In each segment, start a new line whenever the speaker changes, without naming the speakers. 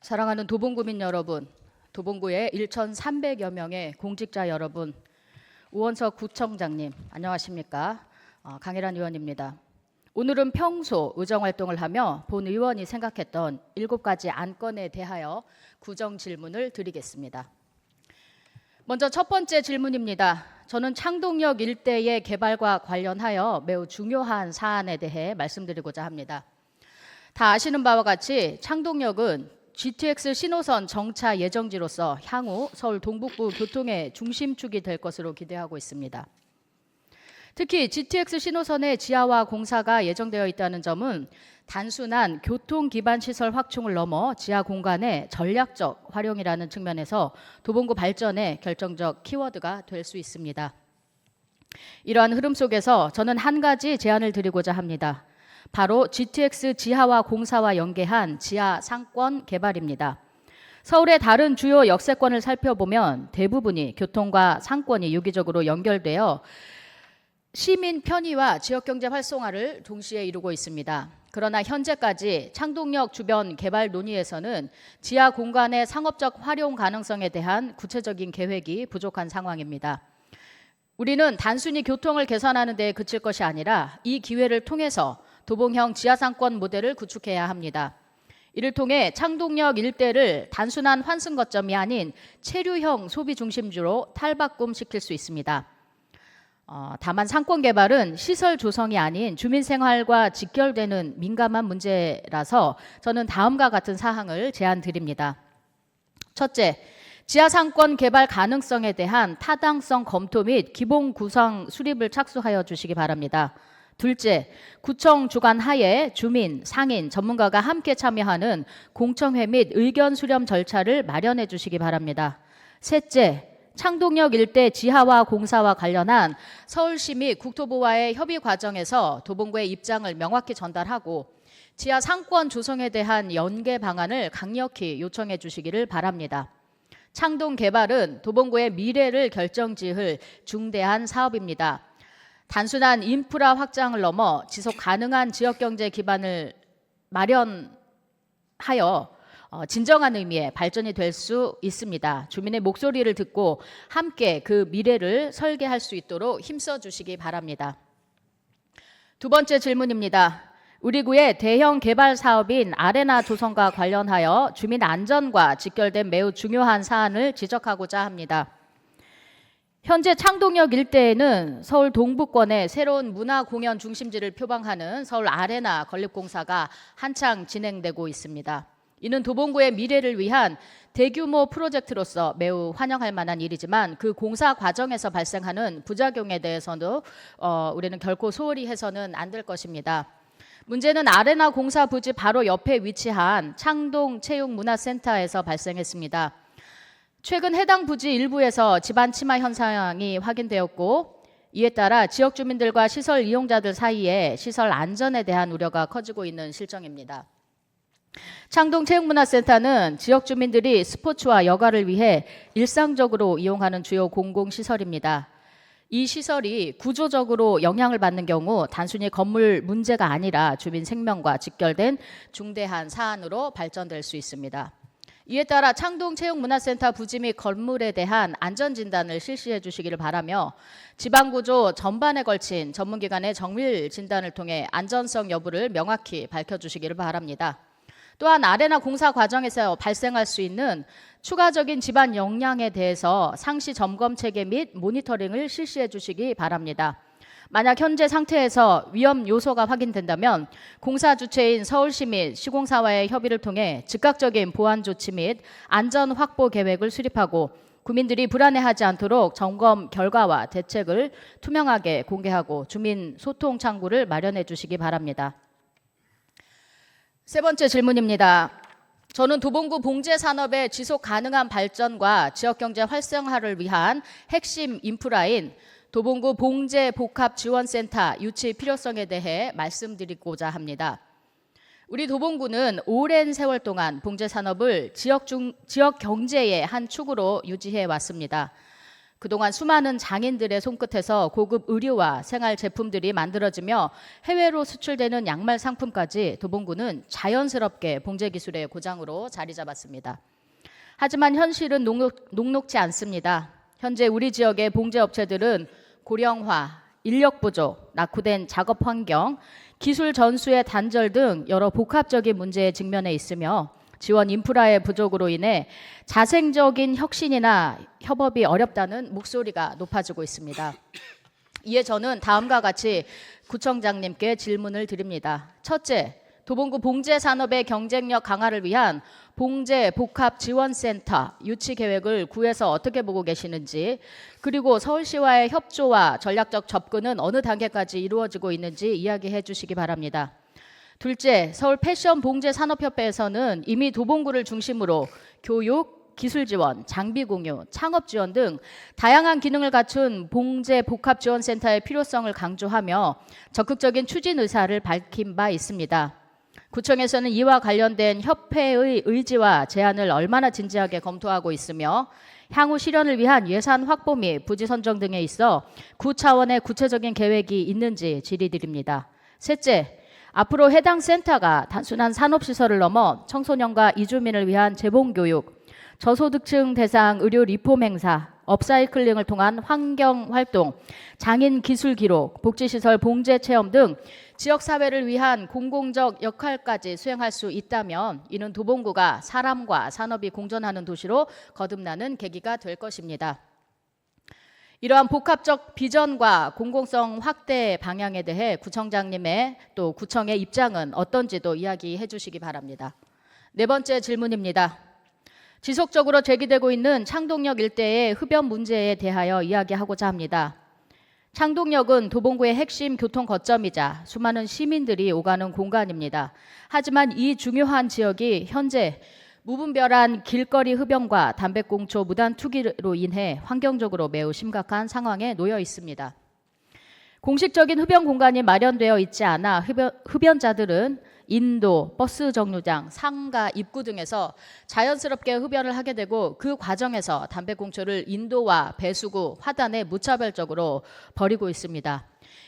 사랑하는 도봉구민 여러분, 도봉구의 1,300여 명의 공직자 여러분, 우원석 구청장님 안녕하십니까? 강혜란 의원입니다. 오늘은 평소 의정활동을 하며 본 의원이 생각했던 7가지 안건에 대하여 구정 질문을 드리겠습니다. 먼저 첫 번째 질문입니다. 저는 창동역 일대의 개발과 관련하여 매우 중요한 사안에 대해 말씀드리고자 합니다. 다 아시는 바와 같이 창동역은 GTX 신호선 정차 예정지로서 향후 서울 동북부 교통의 중심축이 될 것으로 기대하고 있습니다. 특히 GTX 신호선의 지하화 공사가 예정되어 있다는 점은 단순한 교통 기반 시설 확충을 넘어 지하 공간의 전략적 활용이라는 측면에서 도봉구 발전의 결정적 키워드가 될 수 있습니다. 이러한 흐름 속에서 저는 한 가지 제안을 드리고자 합니다. 바로 GTX 지하화 공사와 연계한 지하 상권 개발입니다. 서울의 다른 주요 역세권을 살펴보면 대부분이 교통과 상권이 유기적으로 연결되어 시민 편의와 지역경제 활성화를 동시에 이루고 있습니다. 그러나 현재까지 창동역 주변 개발 논의에서는 지하 공간의 상업적 활용 가능성에 대한 구체적인 계획이 부족한 상황입니다. 우리는 단순히 교통을 개선하는 데 그칠 것이 아니라 이 기회를 통해서 도봉형 지하상권 모델을 구축해야 합니다. 이를 통해 창동역 일대를 단순한 환승 거점이 아닌 체류형 소비 중심주로 탈바꿈시킬 수 있습니다. 다만 상권 개발은 시설 조성이 아닌 주민 생활과 직결되는 민감한 문제라서 저는 다음과 같은 사항을 제안드립니다. 첫째, 지하 상권 개발 가능성에 대한 타당성 검토 및 기본 구상 수립을 착수하여 주시기 바랍니다. 둘째, 구청 주관 하에 주민, 상인, 전문가가 함께 참여하는 공청회 및 의견 수렴 절차를 마련해 주시기 바랍니다. 셋째, 창동역 일대 지하화 공사와 관련한 서울시 및 국토부와의 협의 과정에서 도봉구의 입장을 명확히 전달하고 지하 상권 조성에 대한 연계 방안을 강력히 요청해 주시기를 바랍니다. 창동 개발은 도봉구의 미래를 결정지을 중대한 사업입니다. 단순한 인프라 확장을 넘어 지속 가능한 지역경제 기반을 마련하여 진정한 의미의 발전이 될 수 있습니다. 주민의 목소리를 듣고 함께 그 미래를 설계할 수 있도록 힘써 주시기 바랍니다. 두 번째 질문입니다. 우리 구의 대형 개발 사업인 아레나 조성과 관련하여 주민 안전과 직결된 매우 중요한 사안을 지적하고자 합니다. 현재 창동역 일대에는 서울 동부권의 새로운 문화공연 중심지를 표방하는 서울 아레나 건립공사가 한창 진행되고 있습니다. 이는 도봉구의 미래를 위한 대규모 프로젝트로서 매우 환영할 만한 일이지만 그 공사 과정에서 발생하는 부작용에 대해서도 우리는 결코 소홀히 해서는 안 될 것입니다. 문제는 아레나 공사 부지 바로 옆에 위치한 창동 체육문화센터에서 발생했습니다. 최근 해당 부지 일부에서 집안 침하 현상이 확인되었고 이에 따라 지역 주민들과 시설 이용자들 사이에 시설 안전에 대한 우려가 커지고 있는 실정입니다. 창동 체육문화센터는 지역 주민들이 스포츠와 여가를 위해 일상적으로 이용하는 주요 공공시설입니다. 이 시설이 구조적으로 영향을 받는 경우 단순히 건물 문제가 아니라 주민 생명과 직결된 중대한 사안으로 발전될 수 있습니다. 이에 따라 창동 체육문화센터 부지 및 건물에 대한 안전진단을 실시해 주시기를 바라며 지방구조 전반에 걸친 전문기관의 정밀 진단을 통해 안전성 여부를 명확히 밝혀주시기를 바랍니다. 또한 아레나 공사 과정에서 발생할 수 있는 추가적인 집안 역량에 대해서 상시 점검 체계 및 모니터링을 실시해 주시기 바랍니다. 만약 현재 상태에서 위험 요소가 확인된다면 공사 주체인 서울시 및 시공사와의 협의를 통해 즉각적인 보안 조치 및 안전 확보 계획을 수립하고 구민들이 불안해하지 않도록 점검 결과와 대책을 투명하게 공개하고 주민 소통 창구를 마련해 주시기 바랍니다. 세 번째 질문입니다. 저는 도봉구 봉제 산업의 지속 가능한 발전과 지역경제 활성화를 위한 핵심 인프라인 도봉구 봉제 복합 지원센터 유치 필요성에 대해 말씀드리고자 합니다. 우리 도봉구는 오랜 세월 동안 봉제 산업을 지역 경제의 한 축으로 유지해 왔습니다. 그동안 수많은 장인들의 손끝에서 고급 의류와 생활 제품들이 만들어지며 해외로 수출되는 양말 상품까지 도봉구는 자연스럽게 봉제 기술의 고장으로 자리 잡았습니다. 하지만 현실은 녹록지 않습니다. 현재 우리 지역의 봉제 업체들은 고령화, 인력 부족, 낙후된 작업 환경, 기술 전수의 단절 등 여러 복합적인 문제에 직면해 있으며 지원 인프라의 부족으로 인해 자생적인 혁신이나 협업이 어렵다는 목소리가 높아지고 있습니다. 이에 저는 다음과 같이 구청장님께 질문을 드립니다. 첫째, 도봉구 봉제 산업의 경쟁력 강화를 위한 봉제 복합 지원센터 유치 계획을 구에서 어떻게 보고 계시는지, 그리고 서울시와의 협조와 전략적 접근은 어느 단계까지 이루어지고 있는지 이야기해 주시기 바랍니다. 둘째, 서울 패션 봉제 산업협회에서는 이미 도봉구를 중심으로 교육, 기술 지원, 장비 공유, 창업 지원 등 다양한 기능을 갖춘 봉제 복합 지원센터의 필요성을 강조하며 적극적인 추진 의사를 밝힌 바 있습니다. 구청에서는 이와 관련된 협회의 의지와 제안을 얼마나 진지하게 검토하고 있으며 향후 실현을 위한 예산 확보 및 부지 선정 등에 있어 구 차원의 구체적인 계획이 있는지 질의드립니다. 셋째, 앞으로 해당 센터가 단순한 산업시설을 넘어 청소년과 이주민을 위한 재봉교육, 저소득층 대상 의료 리폼 행사, 업사이클링을 통한 환경활동, 장인 기술 기록, 복지시설 봉제 체험 등 지역사회를 위한 공공적 역할까지 수행할 수 있다면 이는 도봉구가 사람과 산업이 공존하는 도시로 거듭나는 계기가 될 것입니다. 이러한 복합적 비전과 공공성 확대 방향에 대해 구청장님의 또 구청의 입장은 어떤지도 이야기해 주시기 바랍니다. 네 번째 질문입니다. 지속적으로 제기되고 있는 창동역 일대의 흡연 문제에 대하여 이야기하고자 합니다. 창동역은 도봉구의 핵심 교통 거점이자 수많은 시민들이 오가는 공간입니다. 하지만 이 중요한 지역이 현재 무분별한 길거리 흡연과 담배꽁초 무단 투기로 인해 환경적으로 매우 심각한 상황에 놓여 있습니다. 공식적인 흡연 공간이 마련되어 있지 않아 흡연자들은 인도, 버스 정류장, 상가, 입구 등에서 자연스럽게 흡연을 하게 되고 그 과정에서 담배꽁초를 인도와 배수구, 화단에 무차별적으로 버리고 있습니다.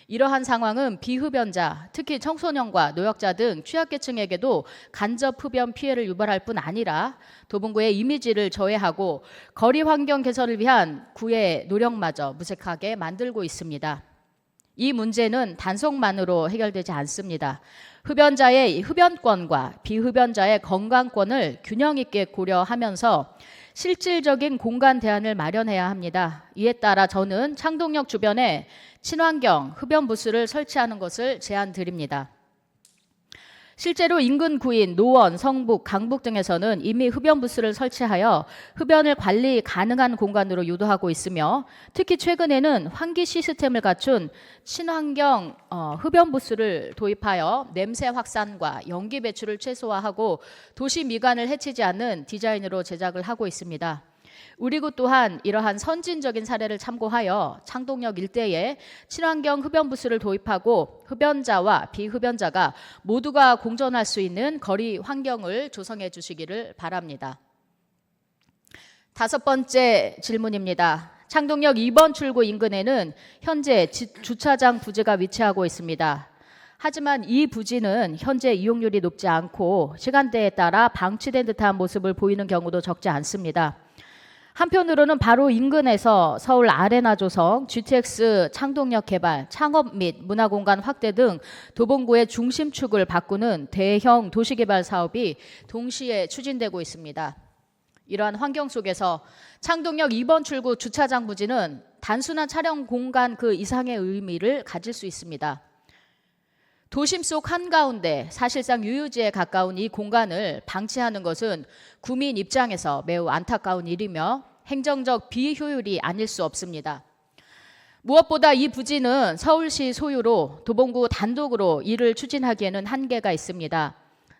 이러한 상황은 비흡연자, 특히 청소년과 노약자 등 취약계층에게도 간접 흡연 피해를 유발할 뿐 아니라 도봉구의 이미지를 저해하고 거리 환경 개선을 위한 구의 노력마저 무색하게 만들고 있습니다. 이 문제는 단속만으로 해결되지 않습니다. 흡연자의 흡연권과 비흡연자의 건강권을 균형 있게 고려하면서 실질적인 공간 대안을 마련해야 합니다. 이에 따라 저는 창동역 주변에 친환경 흡연 부스를 설치하는 것을 제안드립니다. 실제로 인근 구인, 노원, 성북, 강북 등에서는 이미 흡연 부스를 설치하여 흡연을 관리 가능한 공간으로 유도하고 있으며 특히 최근에는 환기 시스템을 갖춘 친환경 흡연 부스를 도입하여 냄새 확산과 연기 배출을 최소화하고 도시 미관을 해치지 않는 디자인으로 제작을 하고 있습니다. 우리 구 또한 이러한 선진적인 사례를 참고하여 창동역 일대에 친환경 흡연 부스를 도입하고 흡연자와 비흡연자가 모두가 공존할 수 있는 거리 환경을 조성해 주시기를 바랍니다. 다섯 번째 질문입니다. 창동역 2번 출구 인근에는 현재 주차장 부지가 위치하고 있습니다. 하지만 이 부지는 현재 이용률이 높지 않고 시간대에 따라 방치된 듯한 모습을 보이는 경우도 적지 않습니다. 한편으로는 바로 인근에서 서울 아레나 조성, GTX 창동역 개발, 창업 및 문화공간 확대 등 도봉구의 중심축을 바꾸는 대형 도시개발 사업이 동시에 추진되고 있습니다. 이러한 환경 속에서 창동역 2번 출구 주차장 부지는 단순한 촬영 공간 그 이상의 의미를 가질 수 있습니다. 도심 속 한가운데 사실상 유유지에 가까운 이 공간을 방치하는 것은 구민 입장에서 매우 안타까운 일이며 행정적 비효율이 아닐 수 없습니다. 무엇보다 이 부지는 서울시 소유로 도봉구 단독으로 이를 추진하기에는 한계가 있습니다.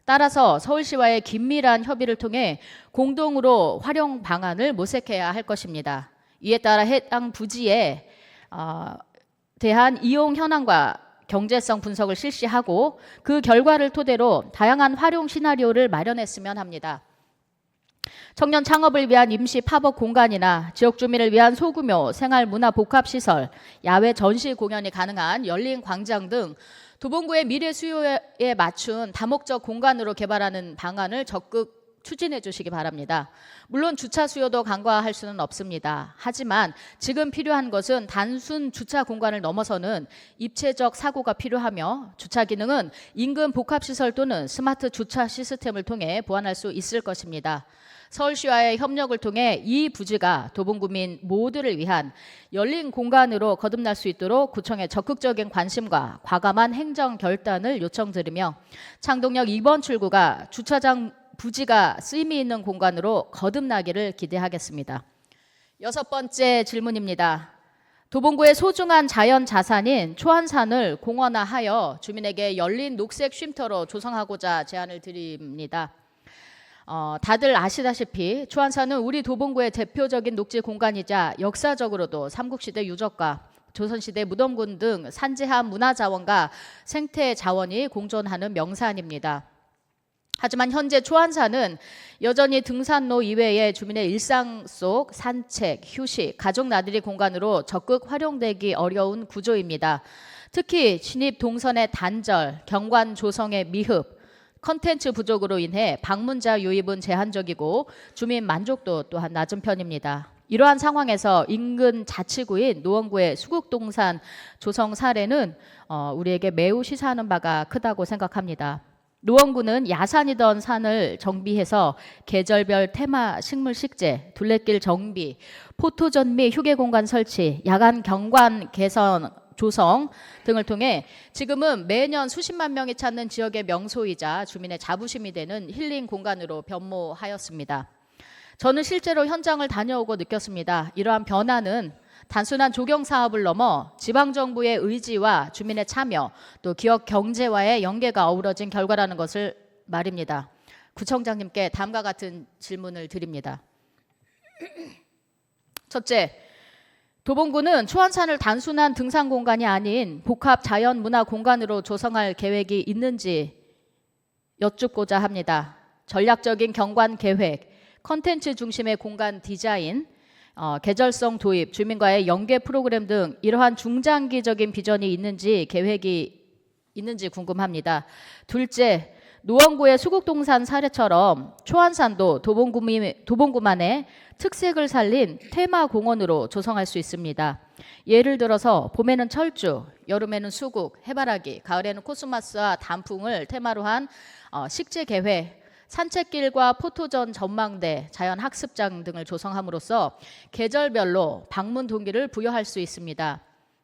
따라서 서울시와의 긴밀한 협의를 통해 공동으로 활용 방안을 모색해야 할 것입니다. 이에 따라 해당 부지에 대한 이용 현황과 경제성 분석을 실시하고 그 결과를 토대로 다양한 활용 시나리오를 마련했으면 합니다. 청년 창업을 위한 임시 팝업 공간이나 지역 주민을 위한 소규모 생활문화 복합시설, 야외 전시 공연이 가능한 열린 광장 등 도봉구의 미래 수요에 맞춘 다목적 공간으로 개발하는 방안을 적극 추진해 주시기 바랍니다. 물론 주차 수요도 간과할 수는 없습니다. 하지만 지금 필요한 것은 단순 주차 공간을 넘어서는 입체적 사고가 필요하며 주차 기능은 인근 복합시설 또는 스마트 주차 시스템을 통해 보완할 수 있을 것입니다. 서울시와의 협력을 통해 이 부지가 도봉구민 모두를 위한 열린 공간으로 거듭날 수 있도록 구청에 적극적인 관심과 과감한 행정 결단을 요청드리며 창동역 2번 출구가 주차장 부지가 쓰임이 있는 공간으로 거듭나기를 기대하겠습니다. 6번째 질문입니다. 도봉구의 소중한 자연 자산인 초안산을 공원화하여 주민에게 열린 녹색 쉼터로 조성하고자 제안을 드립니다. 다들 아시다시피 초안산은 우리 도봉구의 대표적인 녹지 공간이자 역사적으로도 삼국시대 유적과 조선시대 무덤군 등 산재한 문화자원과 생태자원이 공존하는 명산입니다. 하지만 현재 초안산은 여전히 등산로 이외의 주민의 일상 속 산책, 휴식, 가족 나들이 공간으로 적극 활용되기 어려운 구조입니다. 특히 진입 동선의 단절, 경관 조성의 미흡, 컨텐츠 부족으로 인해 방문자 유입은 제한적이고 주민 만족도 또한 낮은 편입니다. 이러한 상황에서 인근 자치구인 노원구의 수국동산 조성 사례는 우리에게 매우 시사하는 바가 크다고 생각합니다. 노원구는 야산이던 산을 정비해서 계절별 테마 식물 식재, 둘레길 정비, 포토전 및 휴게 공간 설치, 야간 경관 개선 조성 등을 통해 지금은 매년 수십만 명이 찾는 지역의 명소이자 주민의 자부심이 되는 힐링 공간으로 변모하였습니다. 저는 실제로 현장을 다녀오고 느꼈습니다. 이러한 변화는 단순한 조경 사업을 넘어 지방정부의 의지와 주민의 참여, 또 기업 경제와의 연계가 어우러진 결과라는 것을 말입니다. 구청장님께 다음과 같은 질문을 드립니다. 첫째, 도봉구는 초안산을 단순한 등산 공간이 아닌 복합 자연 문화 공간으로 조성할 계획이 있는지 여쭙고자 합니다. 전략적인 경관 계획, 컨텐츠 중심의 공간 디자인, 계절성 도입, 주민과의 연계 프로그램 등 이러한 중장기적인 비전이 있는지 계획이 있는지 궁금합니다. 둘째, 노원구의 수국동산 사례처럼 초안산도 도봉구만의 특색을 살린 테마 공원으로 조성할 수 있습니다. 예를 들어서 봄에는 철쭉, 여름에는 수국, 해바라기, 가을에는 코스모스와 단풍을 테마로 한 식재 계획, 산책길과 포토전 전망대, 자연학습장 등을 조성함으로써 계절별로 방문 동기를 부여할 수 있습니다.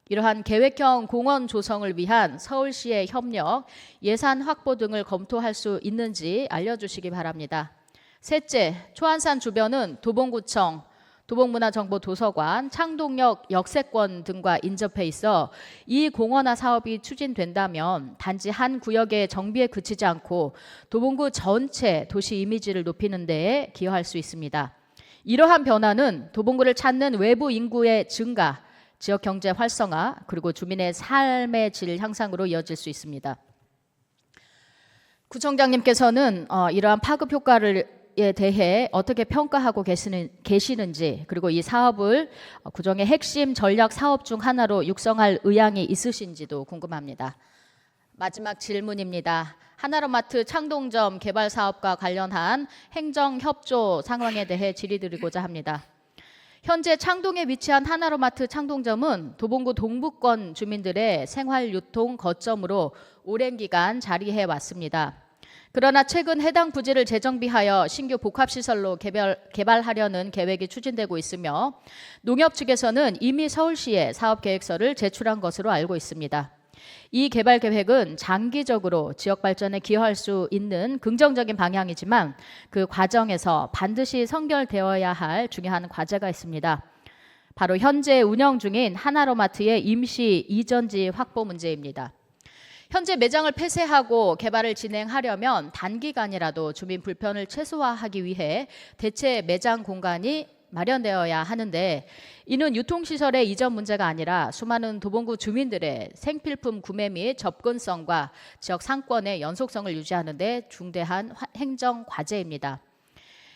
이러한 계획형 공원 조성을 위한 서울시의 협력, 예산 확보 등을 검토할 수 있는지 알려주시기 바랍니다. 셋째, 초안산 주변은 도봉구청, 도봉문화정보도서관, 창동역 역세권 등과 인접해 있어 이 공원화 사업이 추진된다면 단지 한 구역의 정비에 그치지 않고 도봉구 전체 도시 이미지를 높이는 데에 기여할 수 있습니다. 이러한 변화는 도봉구를 찾는 외부 인구의 증가, 지역 경제 활성화, 그리고 주민의 삶의 질 향상으로 이어질 수 있습니다. 구청장님께서는 이러한 파급 효과를 대해 어떻게 평가하고 계시는지, 그리고 이 사업을 구청의 핵심 전략 사업 중 하나로 육성할 의향이 있으신지도 궁금합니다. 마지막 질문입니다. 하나로마트 창동점 개발 사업과 관련한 행정 협조 상황에 대해 질의드리고자 합니다. 현재 창동에 위치한 하나로마트 창동점은 도봉구 동부권 주민들의 생활 유통 거점으로 오랜 기간 자리해 왔습니다. 그러나 최근 해당 부지를 재정비하여 신규 복합시설로 개발하려는 계획이 추진되고 있으며 농협 측에서는 이미 서울시에 사업계획서를 제출한 것으로 알고 있습니다. 이 개발 계획은 장기적으로 지역 발전에 기여할 수 있는 긍정적인 방향이지만 그 과정에서 반드시 선결되어야 할 중요한 과제가 있습니다. 바로 현재 운영 중인 하나로마트의 임시 이전지 확보 문제입니다. 현재 매장을 폐쇄하고 개발을 진행하려면 단기간이라도 주민 불편을 최소화하기 위해 대체 매장 공간이 마련되어야 하는데 이는 유통시설의 이전 문제가 아니라 수많은 도봉구 주민들의 생필품 구매 및 접근성과 지역 상권의 연속성을 유지하는 데 중대한 행정 과제입니다.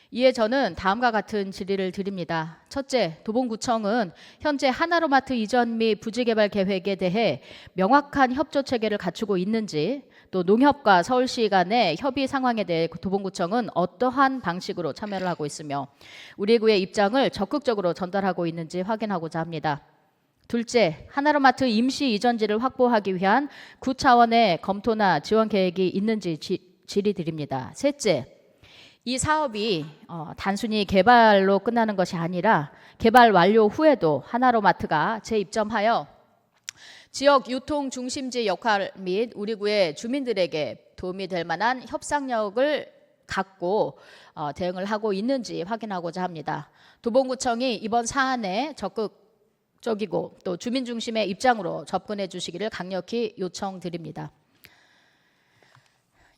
이에 저는 다음과 같은 질의를 드립니다. 첫째, 도봉구청은 현재 하나로마트 이전 및 부지개발 계획에 대해 명확한 협조 체계를 갖추고 있는지, 또 농협과 서울시 간의 협의 상황에 대해 도봉구청은 어떠한 방식으로 참여를 하고 있으며 우리 구의 입장을 적극적으로 전달하고 있는지 확인하고자 합니다. 둘째, 하나로마트 임시 이전지를 확보하기 위한 구 차원의 검토나 지원 계획이 있는지 질의드립니다. 셋째, 이 사업이 단순히 개발로 끝나는 것이 아니라 개발 완료 후에도 하나로마트가 재입점하여 지역 유통 중심지 역할 및 우리 구의 주민들에게 도움이 될 만한 협상력을 갖고 대응을 하고 있는지 확인하고자 합니다. 도봉구청이 이번 사안에 적극적이고 또 주민 중심의 입장으로 접근해 주시기를 강력히 요청드립니다.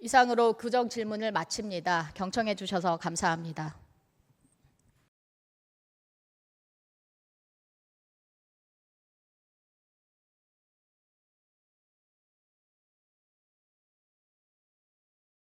이상으로 규정 질문을 마칩니다. 경청해 주셔서 감사합니다.